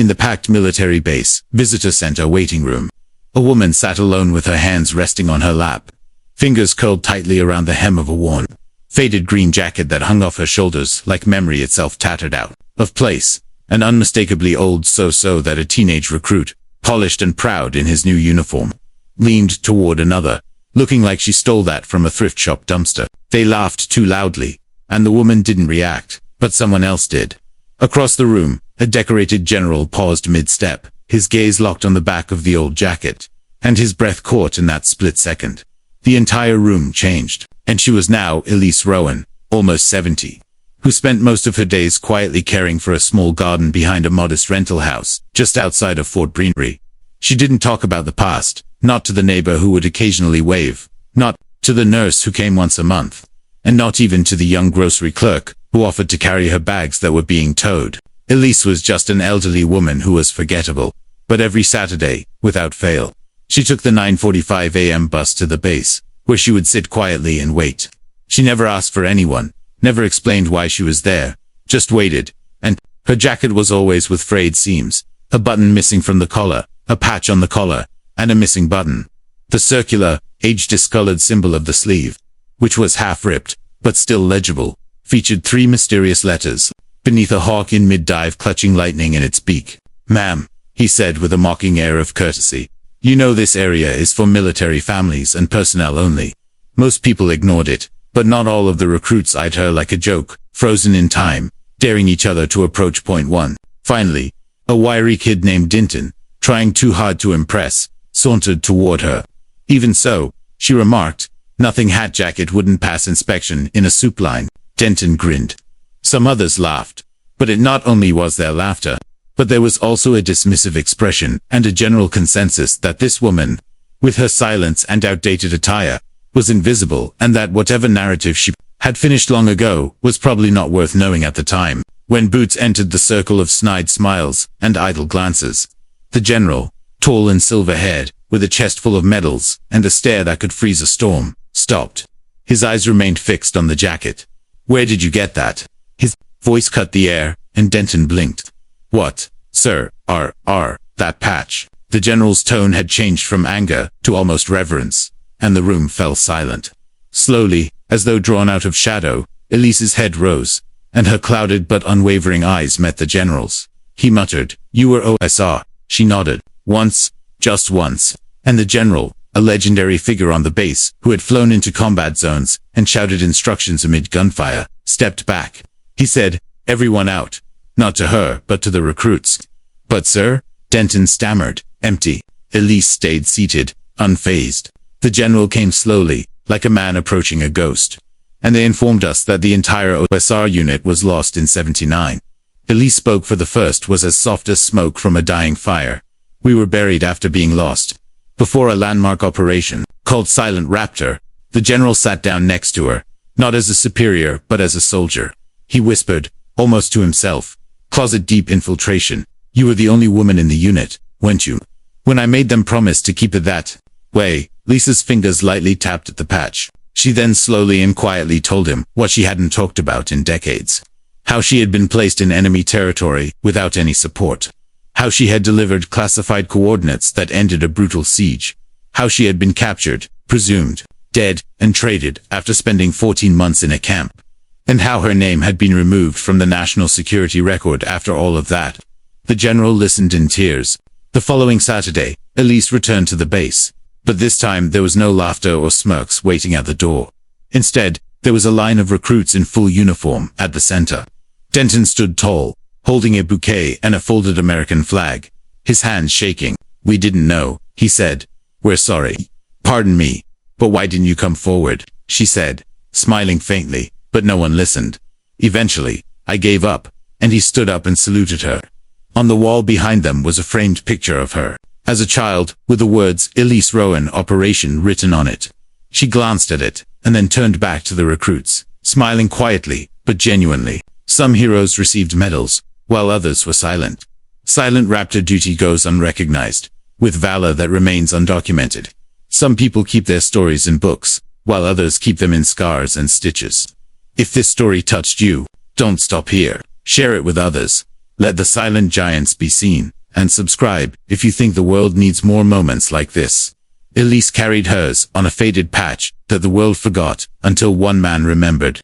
In the packed military base, visitor center waiting room, a woman sat alone with her hands resting on her lap, fingers curled tightly around the hem of a worn, faded green jacket that hung off her shoulders like memory itself tattered out of place, and unmistakably old so that a teenage recruit, polished and proud in his new uniform, leaned toward another, looking like she stole that from a thrift shop dumpster. They laughed too loudly, and the woman didn't react, but someone else did. Across the room, a decorated general paused mid-step, his gaze locked on the back of the old jacket, and his breath caught in that split second. The entire room changed, and she was now Elise Rowan, almost 70, who spent most of her days quietly caring for a small garden behind a modest rental house, just outside of Fort Breenbury. She didn't talk about the past, not to the neighbor who would occasionally wave, not to the nurse who came once a month, and not even to the young grocery clerk who offered to carry her bags that were being towed. Elise was just an elderly woman who was forgettable, but every Saturday, without fail, she took the 9:45 a.m. bus to the base, where she would sit quietly and wait. She never asked for anyone, never explained why she was there, just waited, and her jacket was always with frayed seams, a button missing from the collar, a patch on the collar, and a missing button. The circular, age-discolored symbol of the sleeve, which was half-ripped, but still legible, featured 3 mysterious letters, beneath a hawk in mid-dive clutching lightning in its beak. "Ma'am," he said with a mocking air of courtesy, "you know this area is for military families and personnel only." Most people ignored it, but not all of the recruits eyed her like a joke, frozen in time, daring each other to approach point 1. Finally, a wiry kid named Dinton, trying too hard to impress, sauntered toward her. "Even so," she remarked, "nothing hat jacket wouldn't pass inspection in a soup line." Denton grinned. Some others laughed, but it not only was their laughter, but there was also a dismissive expression and a general consensus that this woman, with her silence and outdated attire, was invisible, and that whatever narrative she had finished long ago was probably not worth knowing at the time. When Boots entered the circle of snide smiles and idle glances, the general, tall and silver-haired, with a chest full of medals and a stare that could freeze a storm, stopped. His eyes remained fixed on the jacket. "Where did you get that?" His voice cut the air, and Denton blinked. "What, sir, that patch?" The general's tone had changed from anger to almost reverence, and the room fell silent. Slowly, as though drawn out of shadow, Elise's head rose, and her clouded but unwavering eyes met the general's. He muttered, "You were OSR." She nodded. "Once, just once." And the general, a legendary figure on the base, who had flown into combat zones and shouted instructions amid gunfire, stepped back. He said, "Everyone out." Not to her, but to the recruits. "But sir," Denton stammered. "Empty." Elise stayed seated, unfazed. The general came slowly, like a man approaching a ghost. "And they informed us that the entire OSR unit was lost in 79. Elise spoke for the first was as soft as smoke from a dying fire. "We were buried after being lost. Before a landmark operation, called Silent Raptor." The general sat down next to her, not as a superior, but as a soldier. He whispered, almost to himself, "Closet-deep infiltration. You were the only woman in the unit, weren't you? When I made them promise to keep it that way." Lisa's fingers lightly tapped at the patch. She then slowly and quietly told him what she hadn't talked about in decades. How she had been placed in enemy territory without any support. How she had delivered classified coordinates that ended a brutal siege. How she had been captured, presumed dead, and traded after spending 14 months in a camp. And how her name had been removed from the national security record after all of that. The general listened in tears. The following Saturday, Elise returned to the base. But this time there was no laughter or smirks waiting at the door. Instead, there was a line of recruits in full uniform at the center. Denton stood tall, holding a bouquet and a folded American flag, his hands shaking. "We didn't know," he said. "We're sorry." "Pardon me, but why didn't you come forward?" she said, smiling faintly, but no one listened. "Eventually, I gave up," and he stood up and saluted her. On the wall behind them was a framed picture of her, as a child, with the words Elise Rowan Operation written on it. She glanced at it, and then turned back to the recruits, smiling quietly, but genuinely. Some heroes received medals, while others were silent. Silent Raptor duty goes unrecognized, with valor that remains undocumented. Some people keep their stories in books, while others keep them in scars and stitches. If this story touched you, don't stop here. Share it with others. Let the silent giants be seen, and subscribe if you think the world needs more moments like this. Elise carried hers on a faded patch that the world forgot until one man remembered.